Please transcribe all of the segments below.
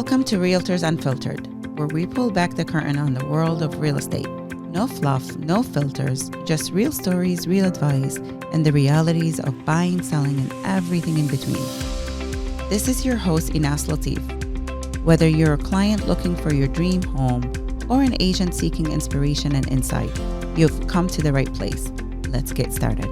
Welcome to Realtors Unfiltered, where we pull back the curtain on the world of real estate. No fluff, no filters, just real stories, real advice, and the realities of buying, selling, and everything in between. This is your host, Inas Latif. Whether you're a client looking for your dream home or an agent seeking inspiration and insight, you've come to the right place. Let's get started.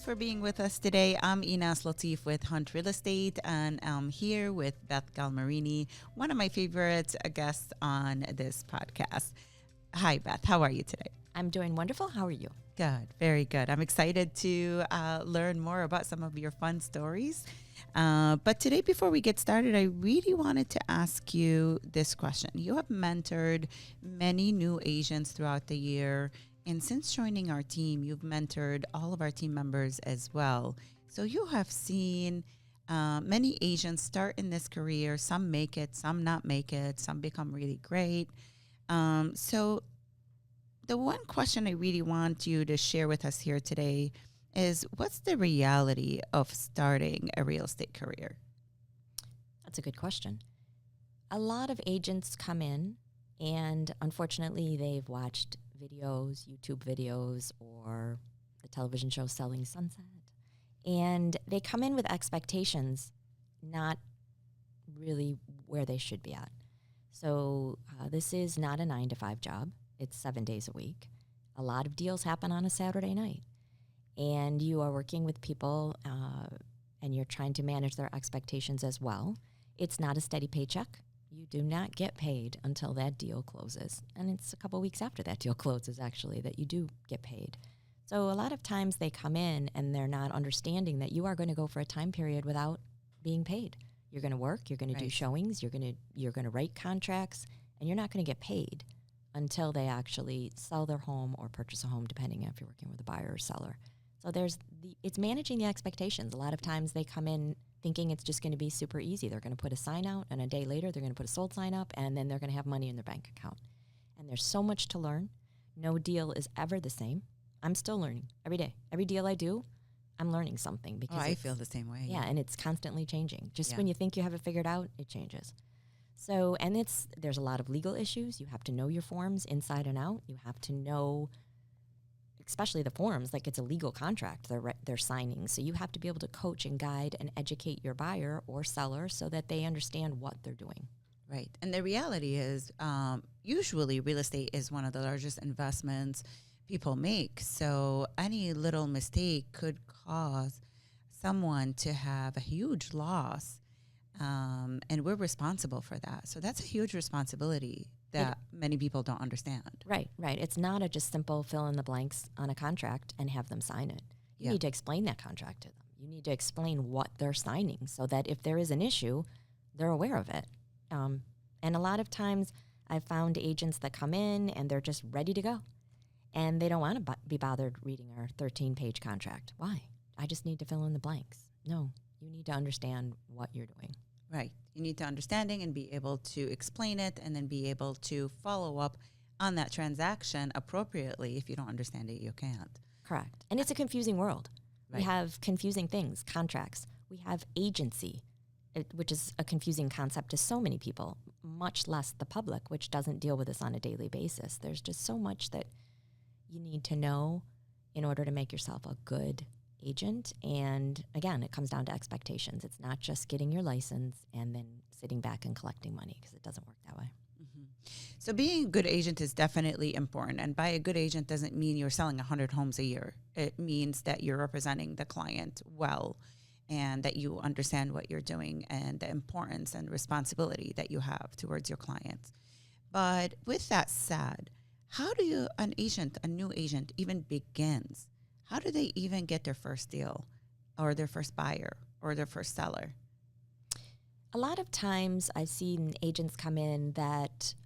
For being with us today. I'm Inas Latif with Hunt Real Estate, and I'm here with Beth Galmarini, one of my favorite guests on this podcast. Hi, Beth. How are you today? I'm doing wonderful. How are you? Good. Very good. I'm excited to learn more about some of your fun stories. But today, before we get started, I really wanted to ask you this question. You have mentored many new agents throughout the year. And since joining our team, you've mentored all of our team members as well. So you have seen many agents start in this career. Some make it, some not make it, some become really great. So the one question I really want you to share with us here today is, what's the reality of starting a real estate career? That's a good question. A lot of agents come in, and unfortunately, they've watched videos, YouTube videos, or the television show Selling Sunset. And they come in with expectations not really where they should be at. So this is not a 9-to-5 job. It's 7 days a week. A lot of deals happen on a Saturday night. And you are working with people and you're trying to manage their expectations as well. It's not a steady paycheck. You do not get paid until that deal closes. And it's a couple weeks after that deal closes, actually, that you do get paid. So a lot of times they come in and they're not understanding that you are going to go for a time period without being paid. You're going to work, you're going to do showings, you're going to write contracts, and you're not going to get paid until they actually sell their home or purchase a home, depending on if you're working with a buyer or seller. So it's managing the expectations. A lot of times they come in thinking it's just going to be super easy. They're going to put a sign out, and a day later they're going to put a sold sign up, and then they're going to have money in their bank account. And there's so much to learn. No deal is ever the same. I'm still learning every day. Every deal I do, I'm learning something. Because I feel the same way. Yeah, and it's constantly changing. Just when you think you have it figured out, it changes. So, and there's a lot of legal issues. You have to know your forms inside and out. You have to know, especially the forms, like it's a legal contract they're signing. So you have to be able to coach and guide and educate your buyer or seller so that they understand what they're doing. Right. And the reality is, usually real estate is one of the largest investments people make. So any little mistake could cause someone to have a huge loss. And we're responsible for that. So that's a huge responsibility that many people don't understand. Right. It's not a just simple fill in the blanks on a contract and have them sign it. You need to explain that contract to them. You need to explain what they're signing so that if there is an issue, they're aware of it. And a lot of times I've found agents that come in and they're just ready to go. And they don't want to be bothered reading our 13-page contract. Why? I just need to fill in the blanks. No, you need to understand what you're doing. Right. You need to understanding and be able to explain it and then be able to follow up on that transaction appropriately. If you don't understand it, you can't. Correct. And it's a confusing world. Right. We have confusing things, contracts. We have agency, which is a confusing concept to so many people, much less the public, which doesn't deal with this on a daily basis. There's just so much that you need to know in order to make yourself a good agent. And again, it comes down to expectations. It's not just getting your license and then sitting back and collecting money, because it doesn't work that way. Mm-hmm. So being a good agent is definitely important. And by a good agent doesn't mean you're selling 100 homes a year. It means that you're representing the client well and that you understand what you're doing and the importance and responsibility that you have towards your clients. But with that said, how do a new agent even begins? How do they even get their first deal or their first buyer or their first seller? A lot of times I've seen agents come in that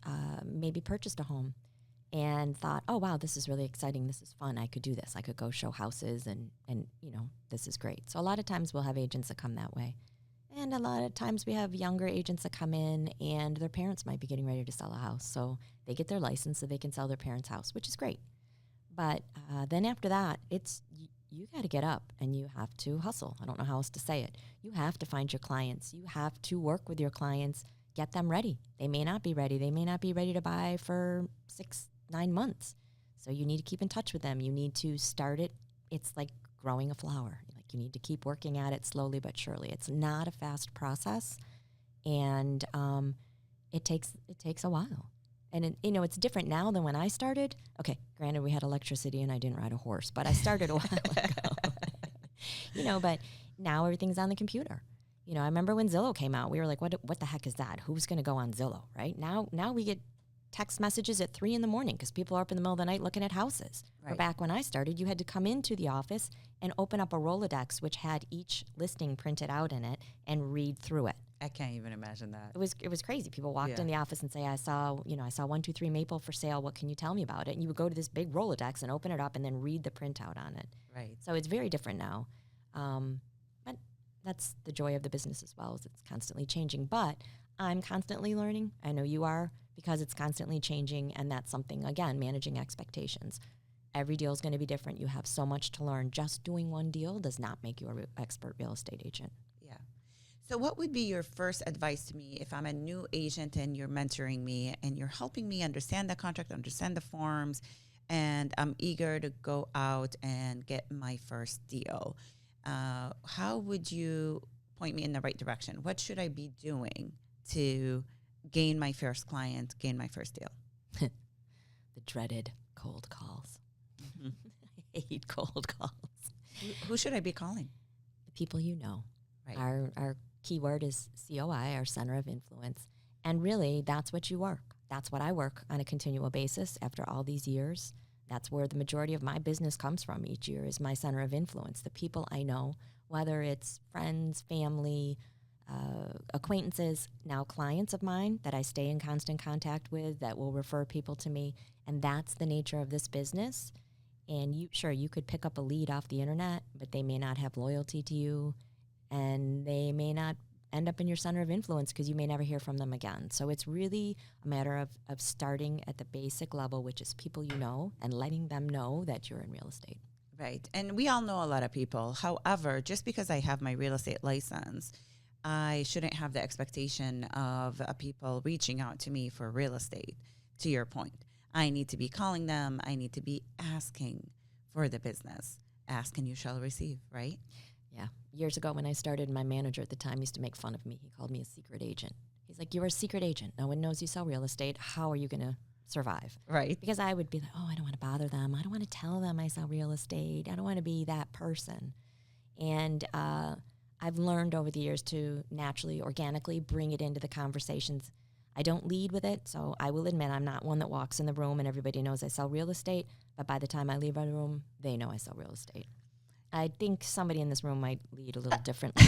maybe purchased a home and thought, oh, wow, this is really exciting. This is fun. I could do this. I could go show houses and this is great. So a lot of times we'll have agents that come that way. And a lot of times we have younger agents that come in and their parents might be getting ready to sell a house. So they get their license so they can sell their parents' house, which is great. But then after that, you got to get up and you have to hustle. I don't know how else to say it. You have to find your clients. You have to work with your clients, get them ready. They may not be ready. They may not be ready to buy for 6-9 months. So you need to keep in touch with them. You need to start it. It's like growing a flower. Like you need to keep working at it slowly but surely. It's not a fast process, and it takes a while. And it's different now than when I started. Okay, granted, we had electricity and I didn't ride a horse, but I started a while ago. But now everything's on the computer. I remember when Zillow came out, we were like, what the heck is that? Who's going to go on Zillow, right? Now we get text messages at 3 a.m. because people are up in the middle of the night looking at houses. Right. Or back when I started, you had to come into the office and open up a Rolodex, which had each listing printed out in it, and read through it. I can't even imagine that. It was crazy. People walked in the office and say, I saw 123 Maple for sale. What can you tell me about it? And you would go to this big Rolodex and open it up and then read the printout on it. Right. So it's very different now. But that's the joy of the business as well, is it's constantly changing. But I'm constantly learning. I know you are, because it's constantly changing. And that's something, again, managing expectations. Every deal is going to be different. You have so much to learn. Just doing one deal does not make you an expert real estate agent. So what would be your first advice to me if I'm a new agent and you're mentoring me and you're helping me understand the contract, understand the forms, and I'm eager to go out and get my first deal? How would you point me in the right direction? What should I be doing to gain my first client, gain my first deal? The dreaded cold calls. Mm-hmm. I hate cold calls. Who should I be calling? The people you know. Right. Our keyword is COI, our center of influence. And really, that's what you work. That's what I work on a continual basis after all these years. That's where the majority of my business comes from each year, is my center of influence, the people I know, whether it's friends, family, acquaintances, now clients of mine that I stay in constant contact with that will refer people to me. And that's the nature of this business. And you could pick up a lead off the internet, but they may not have loyalty to you. And they may not end up in your center of influence because you may never hear from them again. So it's really a matter of starting at the basic level, which is people you know, and letting them know that you're in real estate. Right. And we all know a lot of people. However, just because I have my real estate license, I shouldn't have the expectation of people reaching out to me for real estate, to your point. I need to be calling them. I need to be asking for the business. Ask and you shall receive, right? Yeah. Years ago when I started, my manager at the time used to make fun of me. He called me a secret agent. He's like, you're a secret agent. No one knows you sell real estate. How are you going to survive? Right. Because I would be like, I don't want to bother them. I don't want to tell them I sell real estate. I don't want to be that person. And I've learned over the years to naturally, organically bring it into the conversations. I don't lead with it, so I will admit I'm not one that walks in the room and everybody knows I sell real estate, but by the time I leave the room, they know I sell real estate. I think somebody in this room might lead a little differently.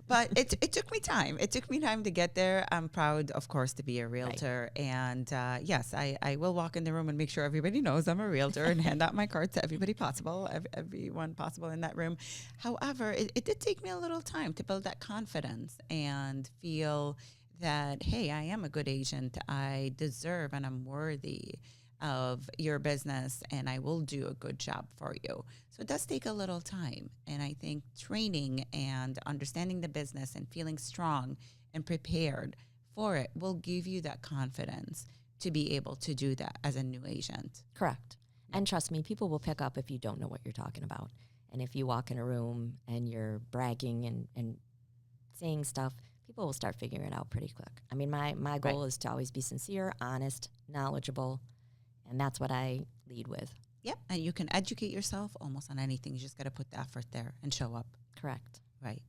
But it took me time. It took me time to get there. I'm proud, of course, to be a realtor. Right. And yes, I will walk in the room and make sure everybody knows I'm a realtor and hand out my cards to everybody possible, everyone possible in that room. However, it did take me a little time to build that confidence and feel that, hey, I am a good agent. I deserve and I'm worthy of your business, and I will do a good job for you. So it does take a little time. And I think training and understanding the business and feeling strong and prepared for it will give you that confidence to be able to do that as a new agent. Correct. And trust me, people will pick up if you don't know what you're talking about. And if you walk in a room and you're bragging and saying stuff, people will start figuring it out pretty quick. I mean, my goal is to always be sincere, honest, knowledgeable, and that's what I lead with. Yep. And you can educate yourself almost on anything. You just got to put the effort there and show up. Correct. Right.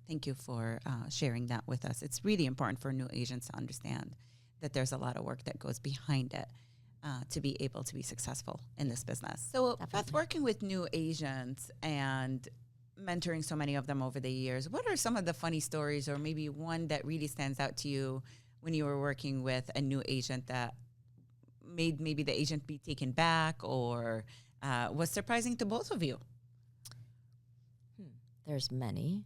Thank you for sharing that with us. It's really important for new agents to understand that there's a lot of work that goes behind it to be able to be successful in this business. So, Beth, working with new agents and mentoring so many of them over the years, what are some of the funny stories, or maybe one that really stands out to you when you were working with a new agent that made maybe the agent be taken back or was surprising to both of you? There's many.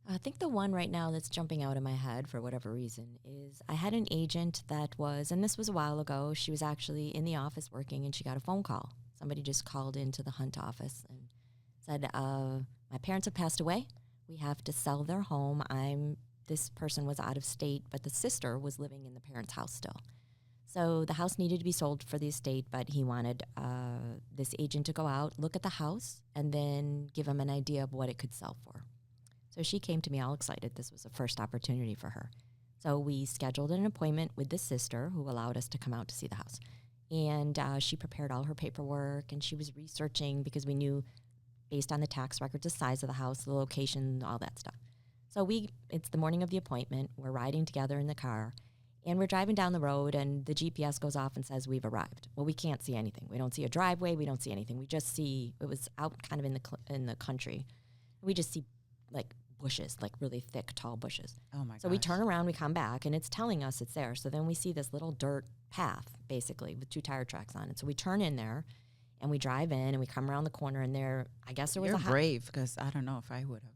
I think the one right now that's jumping out of my head for whatever reason is I had an agent that was, and this was a while ago, she was actually in the office working and she got a phone call. Somebody just called into the Hunt office and said, my parents have passed away. We have to sell their home. This person was out of state, but the sister was living in the parents' house still. So the house needed to be sold for the estate, but he wanted this agent to go out, look at the house, and then give him an idea of what it could sell for. So she came to me all excited. This was a first opportunity for her. So we scheduled an appointment with the sister who allowed us to come out to see the house. And she prepared all her paperwork, and she was researching because we knew, based on the tax records, the size of the house, the location, all that stuff. So it's the morning of the appointment. We're riding together in the car, and we're driving down the road, and the GPS goes off and says we've arrived. Well, we can't see anything. We don't see a driveway. We don't see anything. We just see, it was out kind of in the country. We just see like bushes, like really thick, tall bushes. Oh my So we turn around, we come back, and it's telling us it's there. So then we see this little dirt path, basically, with 2 tire tracks on it. So we turn in there, and we drive in, and we come around the corner, and there, I guess there was You're a house. brave, because I don't know if I would have.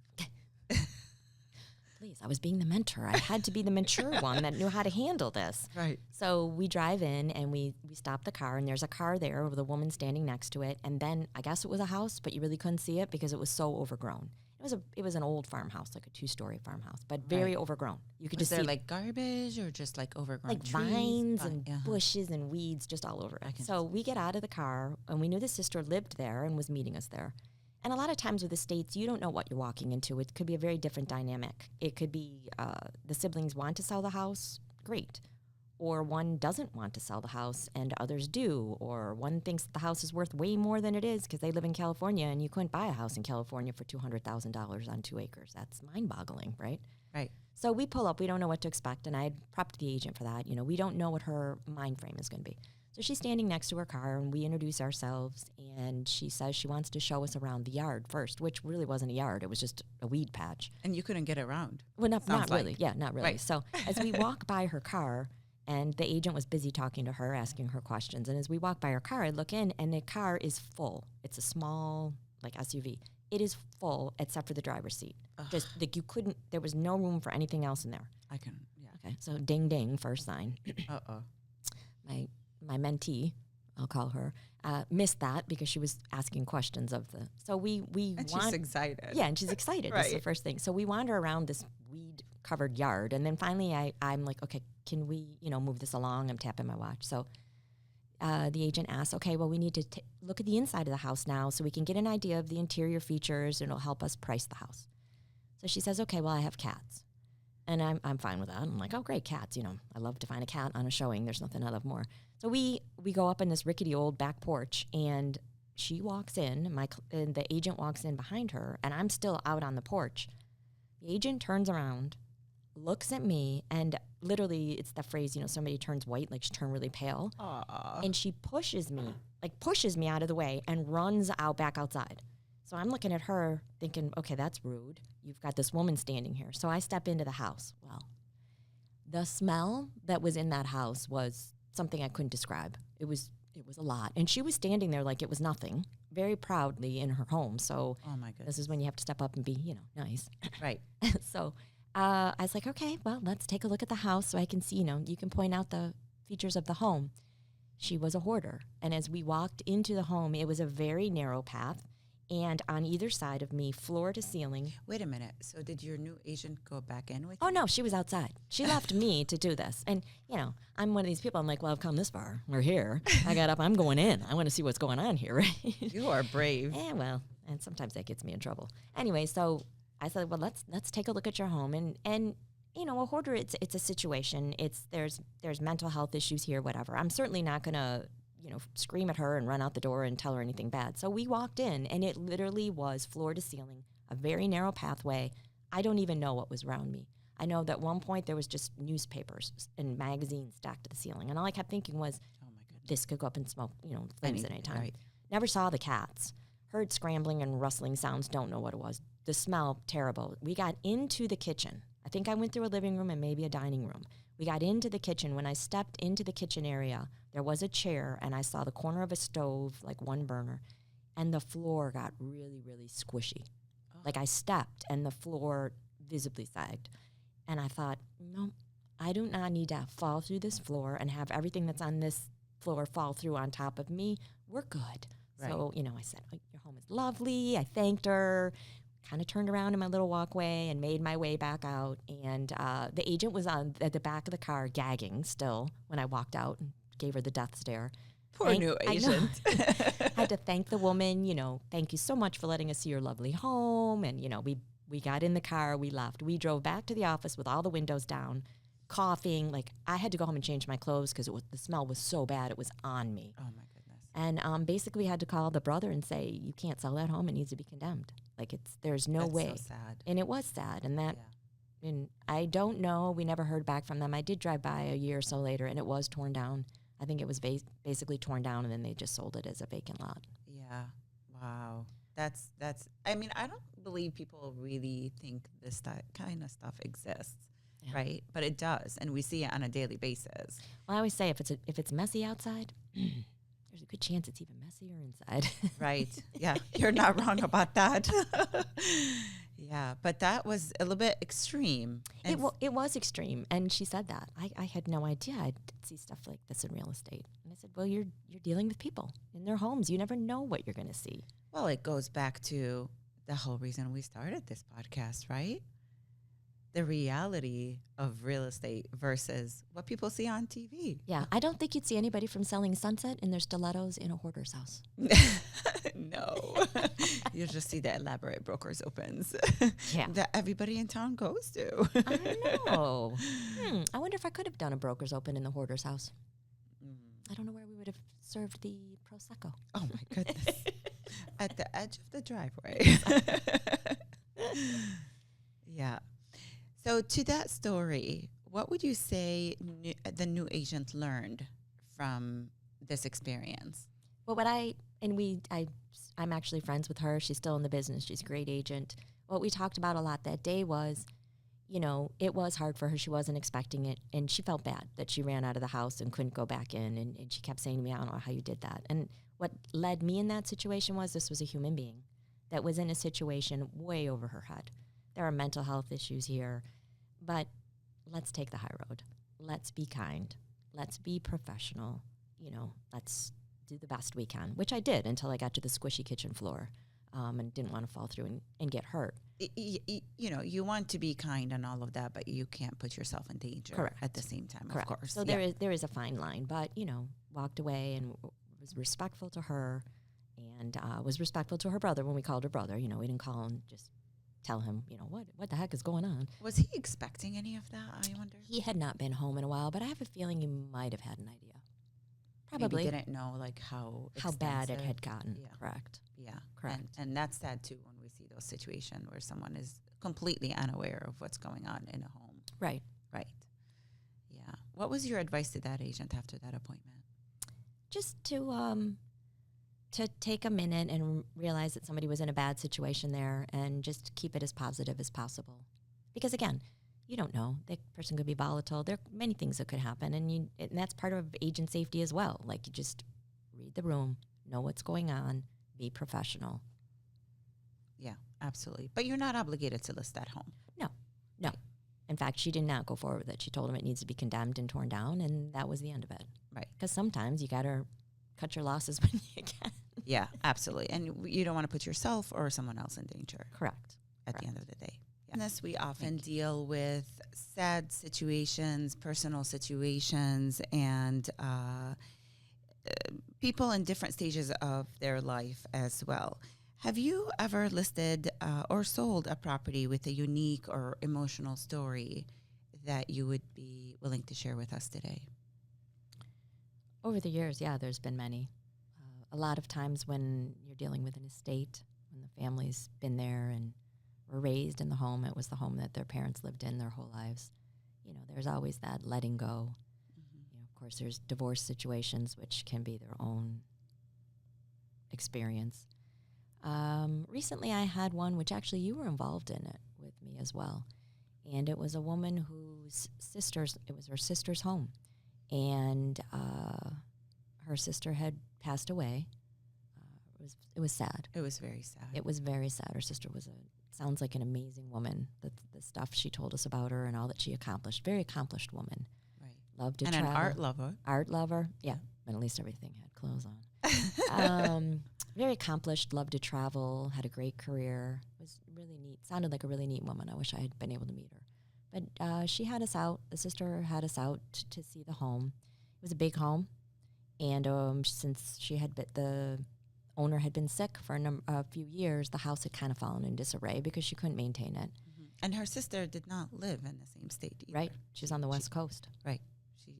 Please, I was being the mentor. I had to be the mature one that knew how to handle this. Right. So we drive in, and we stop the car, and there's a car there with a woman standing next to it. And then I guess it was a house, but you really couldn't see it because it was so overgrown. It was an old farmhouse, like a 2-story farmhouse, but very overgrown. You could Was just there see like garbage or just like overgrown like trees? vines and bushes and weeds just all over it. So we get out of the car, and we knew the sister lived there and was meeting us there. And a lot of times with estates, you don't know what you're walking into. It could be a very different dynamic. It could be the siblings want to sell the house, great. Or one doesn't want to sell the house and others do. Or one thinks that the house is worth way more than it is because they live in California, and you couldn't buy a house in California for $200,000 on 2 acres. That's mind-boggling, right? Right. So we pull up. We don't know what to expect, and I prepped the agent for that. We don't know what her mind frame is going to be. So she's standing next to her car, and we introduce ourselves, and she says she wants to show us around the yard first, which really wasn't a yard. It was just a weed patch. And you couldn't get around. Well, not really. Like. Yeah, not really. Right. So as we walk by her car, and the agent was busy talking to her, asking her questions. And as we walk by her car, I look in, and the car is full. It's a small, like, SUV. It is full except for the driver's seat. Ugh. Just like there was no room for anything else in there. Yeah. Okay, so ding, ding, first sign. Uh-oh. My mentee, I'll call her, missed that because she was asking questions of the. So she's excited. Yeah, and she's excited. That's the first thing. So we wander around this weed-covered yard, and then finally I'm like, okay, can we, move this along? I'm tapping my watch. So the agent asks, okay, well, we need to look at the inside of the house now so we can get an idea of the interior features, and it'll help us price the house. So she says, okay, well, I have cats. And I'm fine with that. I'm like, oh, great, cats. I love to find a cat on a showing. There's nothing I love more. So we go up in this rickety old back porch, and she walks in. And the agent walks in behind her, and I'm still out on the porch. The agent turns around, looks at me, and literally it's the phrase, somebody turns white, like she turned really pale. Aww. And she pushes me out of the way and runs back outside. So I'm looking at her thinking, okay, that's rude. You've got this woman standing here. So I step into the house. Well, the smell that was in that house was something I couldn't describe. It was a lot. And she was standing there like it was nothing, very proudly in her home. So oh my goodness. This is when you have to step up and be, nice. Right. So I was like, okay, well, let's take a look at the house so I can see, you can point out the features of the home. She was a hoarder. And as we walked into the home, it was a very narrow path. And on either side of me, floor to ceiling. Wait a minute. So did your new agent go back in with you? Oh, you? no, she was outside. She left me to do this. And, I'm one of these people. I'm like, well, I've come this far. We're here. I got up. I'm going in. I want to see what's going on here, right? You are brave. Yeah, well, and sometimes that gets me in trouble. Anyway, so I said, well, let's take a look at your home. And a hoarder, it's a situation. There's mental health issues here, whatever. I'm certainly not going to scream at her and run out the door and tell her anything bad. So we walked in, and it literally was floor to ceiling, a very narrow pathway. I don't even know what was around me. I know that at one point there was just newspapers and magazines stacked to the ceiling. And all I kept thinking was, Oh my goodness. this could go up and smoke, flames at any time. Right. Never saw the cats. Heard scrambling and rustling sounds, don't know what it was. The smell, terrible. We got into the kitchen. I think I went through a living room and maybe a dining room. We got into the kitchen. When I stepped into the kitchen area, there was a chair, and I saw the corner of a stove, like one burner, and the floor got really, really squishy. Oh. Like I stepped, and the floor visibly sagged. And I thought, no, I do not need to fall through this floor and have everything that's on this floor fall through on top of me. We're good. Right. So, I said, oh, your home is lovely. I thanked her, kind of turned around in my little walkway and made my way back out. And the agent was at the back of the car gagging still when I walked out and gave her the death stare. Poor new agent. I had to thank the woman, thank you so much for letting us see your lovely home. And, we got in the car, we left. We drove back to the office with all the windows down, coughing. Like, I had to go home and change my clothes because the smell was so bad, it was on me. Oh, my goodness. And basically had to call the brother and say, you can't sell that home, it needs to be condemned. Like, there's no way. That's so sad. And it was sad. And I don't know, we never heard back from them. I did drive by a year or so later, and it was torn down. I think it was basically torn down, and then they just sold it as a vacant lot. Yeah. Wow. That's. I mean, I don't believe people really think this kind of stuff exists, right? But it does, and we see it on a daily basis. Well, I always say if it's messy outside, there's a good chance it's even messier inside. Right. Yeah, you're not wrong about that. Yeah, but that was a little bit extreme. It was extreme, and she said that. I had no idea I'd see stuff like this in real estate. And I said, well, you're dealing with people in their homes. You never know what you're going to see. Well, it goes back to the whole reason we started this podcast, right? The reality of real estate versus what people see on TV. Yeah, I don't think you'd see anybody from Selling Sunset in their stilettos in a hoarder's house. No. You'll just see the elaborate broker's opens that everybody in town goes to. I know. I wonder if I could have done a broker's open in the hoarder's house. I don't know where we would have served the Prosecco. Oh, my goodness. At the edge of the driveway. Yeah. So to that story, what would you say the new agent learned from this experience? Well, I'm actually friends with her. She's still in the business. She's a great agent. What we talked about a lot that day was, it was hard for her. She wasn't expecting it, and she felt bad that she ran out of the house and couldn't go back in, and she kept saying to me, I don't know how you did that. And what led me in that situation was this was a human being that was in a situation way over her head. There are mental health issues here, but let's take the high road. Let's be kind. Let's be professional. Let's do the best we can, which I did until I got to the squishy kitchen floor and didn't want to fall through and get hurt. You want to be kind and all of that, but you can't put yourself in danger. Correct. At the same time, Correct. Of course. So there is a fine line, but, walked away and was respectful to her and was respectful to her brother when we called her brother. We didn't call and just tell him, what the heck is going on. Was he expecting any of that, I wonder? He had not been home in a while, but I have a feeling he might have had an idea. Probably. Maybe didn't know, how bad it had gotten. Yeah. Correct. Yeah. Correct. And that's sad, too, when we see those situations where someone is completely unaware of what's going on in a home. Right. Right. Yeah. What was your advice to that agent after that appointment? Just to take a minute and realize that somebody was in a bad situation there and just keep it as positive as possible. Because, again, you don't know. That person could be volatile. There are many things that could happen, and that's part of agent safety as well. You just read the room, know what's going on, be professional. Yeah, absolutely. But you're not obligated to list that home. No. In fact, she did not go forward with it. She told him it needs to be condemned and torn down, and that was the end of it. Right. Because sometimes you got to cut your losses when you can. Yeah, absolutely. And you don't want to put yourself or someone else in danger. Correct. At the end of the day. In this, we often deal with sad situations, personal situations, and people in different stages of their life as well. Have you ever listed or sold a property with a unique or emotional story that you would be willing to share with us today? Over the years, yeah, there's been many. A lot of times when you're dealing with an estate, when the family's been there and were raised in the home, it was the home that their parents lived in their whole lives. There's always that letting go. Mm-hmm. Of course, there's divorce situations, which can be their own experience. Recently, I had one, which actually you were involved in it with me as well. And it was a woman whose it was her sister's home. And her sister had passed away. It was sad. It was very sad. It was very sad. Her sister sounds like an amazing woman. The stuff she told us about her and all that she accomplished. Very accomplished woman. Right. Loved to and travel. an art lover. Art lover. Yeah. But at least everything had clothes on. Very accomplished. Loved to travel. Had a great career. Was really neat. Sounded like a really neat woman. I wish I had been able to meet her. But she had us out. The sister had us out to see the home. It was a big home. And since the owner had been sick for a few years, the house had kind of fallen in disarray because she couldn't maintain it. Mm-hmm. And her sister did not live in the same state either. Right. She's on the West Coast. Right.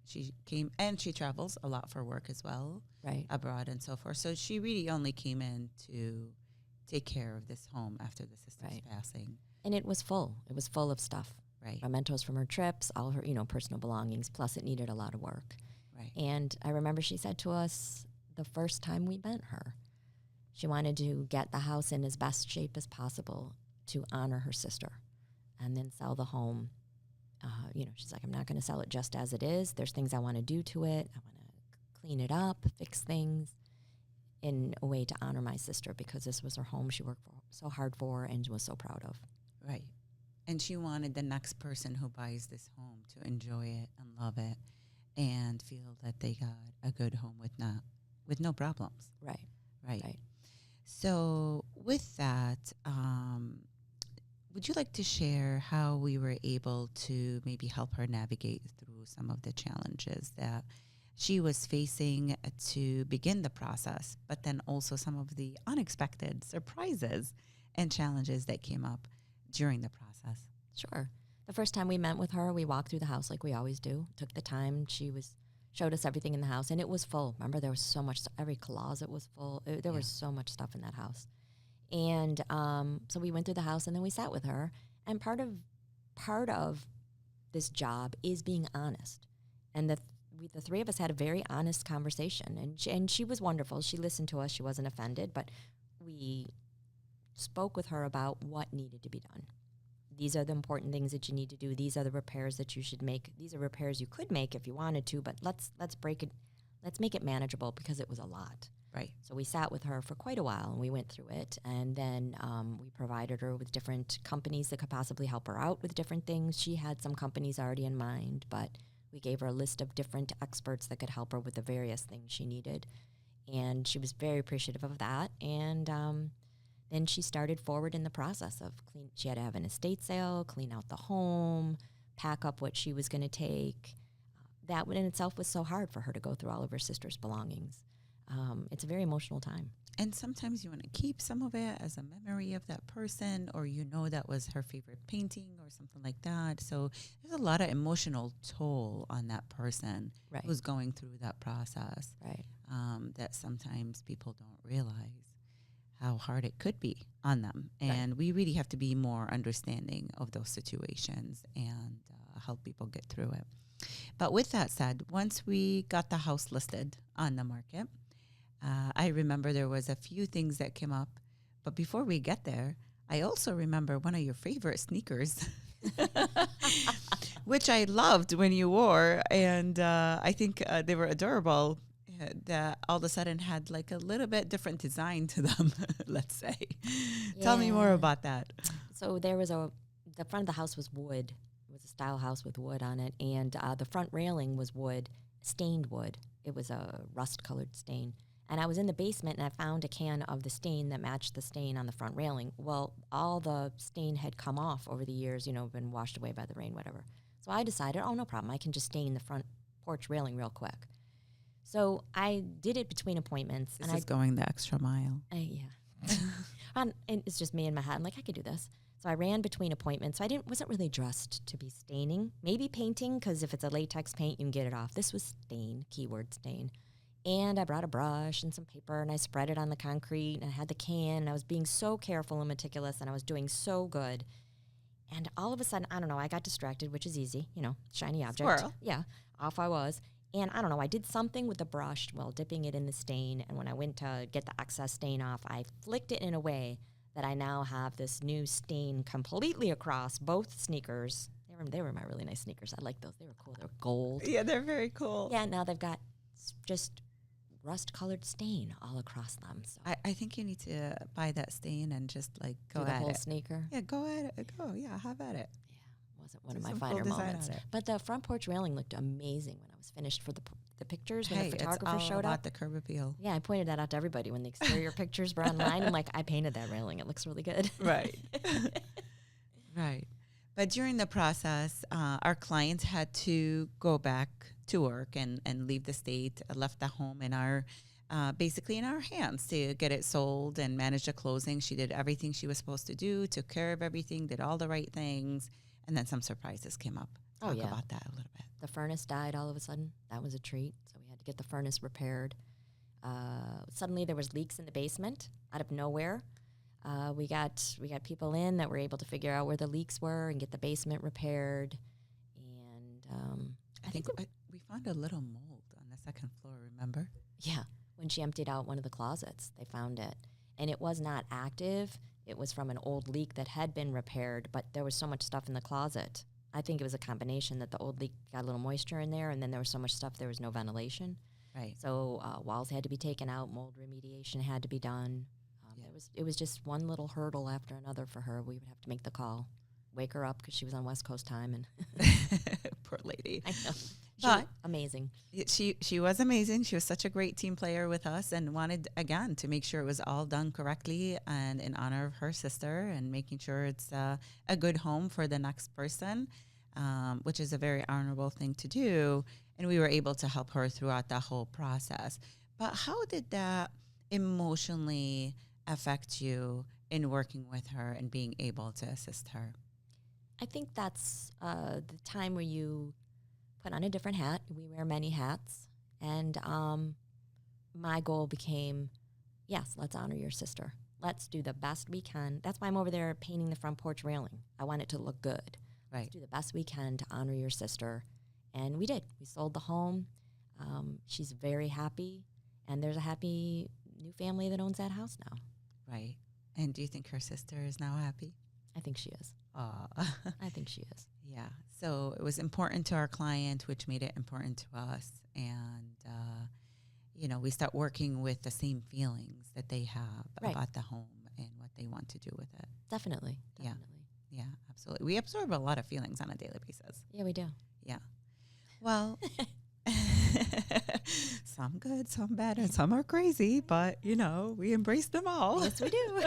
She came, and she travels a lot for work as well. Right. Abroad and so forth. So she really only came in to take care of this home after the sister's passing. And it was full. It was full of stuff. Right. Mementos from her trips, all her, personal belongings, plus it needed a lot of work. Right. And I remember she said to us the first time we met her, she wanted to get the house in as best shape as possible to honor her sister and then sell the home. She's like, I'm not going to sell it just as it is. There's things I want to do to it. I want to clean it up, fix things in a way to honor my sister because this was her home she worked so hard for and was so proud of. Right. And she wanted the next person who buys this home to enjoy it and love it and feel that they got a good home with no problems. Right. So with that, would you like to share how we were able to maybe help her navigate through some of the challenges that she was facing to begin the process, but then also some of the unexpected surprises and challenges that came up during the process? Sure. The first time we met with her, we walked through the house like we always do. Took the time. Showed us everything in the house, and it was full. Remember, there was so much. Every closet was full. There was so much stuff in that house. And so we went through the house, and then we sat with her. And part of this job is being honest. And the three of us had a very honest conversation. And she was wonderful. She listened to us. She wasn't offended. But we spoke with her about what needed to be done. These are the important things that you need to do. These are the repairs that you should make. These are repairs you could make if you wanted to, but let's break it. Let's make it manageable because it was a lot. Right. So we sat with her for quite a while, and we went through it. And then we provided her with different companies that could possibly help her out with different things. She had some companies already in mind, but we gave her a list of different experts that could help her with the various things she needed. And she was very appreciative of that. And then she started forward in the process of she had to have an estate sale, clean out the home, pack up what she was going to take. That in itself was so hard for her to go through all of her sister's belongings. It's a very emotional time. And sometimes you want to keep some of it as a memory of that person, or that was her favorite painting or something like that. So there's a lot of emotional toll on that person who's going through that process. Right. That sometimes people don't realize how hard it could be on them. And we really have to be more understanding of those situations and help people get through it. But with that said, once we got the house listed on the market, I remember there was a few things that came up. But before we get there, I also remember one of your favorite sneakers, which I loved when you wore. And I think they were adorable. That all of a sudden had like a little bit different design to them, let's say. Yeah. Tell me more about that. So the front of the house was wood. It was a style house with wood on it. And the front railing was wood, stained wood. It was a rust-colored stain. And I was in the basement, and I found a can of the stain that matched the stain on the front railing. Well, all the stain had come off over the years, been washed away by the rain, whatever. So I decided, no problem. I can just stain the front porch railing real quick. So I did it between appointments. This is going the extra mile. Yeah. And it's just me in my head. I'm like, I could do this. So I ran between appointments. So I wasn't really dressed to be staining. Maybe painting, because if it's a latex paint, you can get it off. This was stain, keyword stain. And I brought a brush and some paper, and I spread it on the concrete, and I had the can, and I was being so careful and meticulous, and I was doing so good. And all of a sudden, I don't know, I got distracted, which is easy, shiny object. Squirrel. Yeah, off I was. And I don't know, I did something with the brush while dipping it in the stain. And when I went to get the excess stain off, I flicked it in a way that I now have this new stain completely across both sneakers. They were my really nice sneakers. I like those. They were cool. They were gold. Yeah, they're very cool. Yeah, now they've got just rust-colored stain all across them. So I think you need to buy that stain and just like go do the at whole it. sneaker. Yeah, go at it. Go, yeah, have at it. Yeah, wasn't one Do of my some cool finer design moments. on it. But the front porch railing looked amazing when I was finished for the pictures when Hey, the it's photographer all showed about up. the curb appeal. Yeah, I pointed that out to everybody when the exterior pictures were online. I'm like, I painted that railing. It looks really good. Right. Right. But during the process, our clients had to go back to work and leave the state, left the home in our, basically in our hands to get it sold and manage the closing. She did everything she was supposed to do, took care of everything, did all the right things. And then some surprises came up. Oh, Talk yeah. about that a little bit. The furnace died all of a sudden. That was a treat. So we had to get the furnace repaired. Suddenly there was leaks in the basement out of nowhere. We got people in that were able to figure out where the leaks were and get the basement repaired. And I think we found a little mold on the second floor, remember? yeah, when she emptied out one of the closets, they found it. And it was not active. It was from an old leak that had been repaired, but there was so much stuff in the closet. I think it was a combination that the old leak got a little moisture in there, and then there was so much stuff, there was no ventilation. Right. So walls had to be taken out, mold remediation had to be done. It was just one little hurdle after another for her. We would have to make the call, wake her up because she was on West Coast time, and Poor lady. I know. But Was amazing. She was amazing. She was such a great team player with us and wanted, again, to make sure it was all done correctly and in honor of her sister and making sure it's a good home for the next person, which is a very honorable thing to do. And we were able to help her throughout the whole process. But how did that emotionally affect you in working with her and being able to assist her? I think that's the time where you put on a different hat. We wear many hats. And my goal became, yes, let's honor your sister. Let's do the best we can. That's why I'm over there painting the front porch railing. I want it to look good. Right. Let's do the best we can to honor your sister. And we did. We sold the home. She's very happy. And there's a happy new family that owns that house now. Right. And do you think her sister is now happy? I think she is. I think she is. Yeah. So it was important to our client, which made it important to us. And, we start working with the same feelings that they have about the home and what they want to do with it. Definitely. Yeah. Yeah, absolutely. We absorb a lot of feelings on a daily basis. Yeah, we do. Yeah. Well, some good, some bad, and some are crazy, but, we embrace them all. Yes, we do.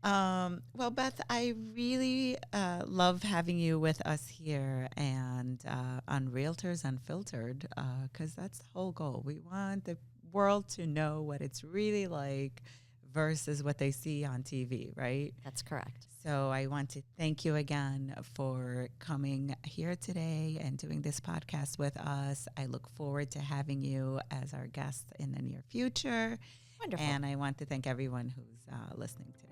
Well, Beth, I really love having you with us here and on Realtors Unfiltered, because that's the whole goal. We want the world to know what it's really like versus what they see on TV, right? That's correct. So I want to thank you again for coming here today and doing this podcast with us. I look forward to having you as our guest in the near future. Wonderful. And I want to thank everyone who's listening today.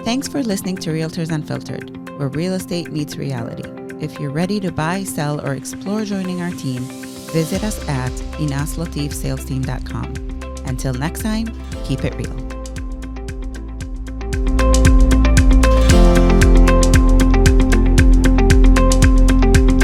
Thanks for listening to Realtors Unfiltered, where real estate meets reality. If you're ready to buy, sell, or explore joining our team, visit us at inaslatifsalesteam.com. Until next time, keep it real.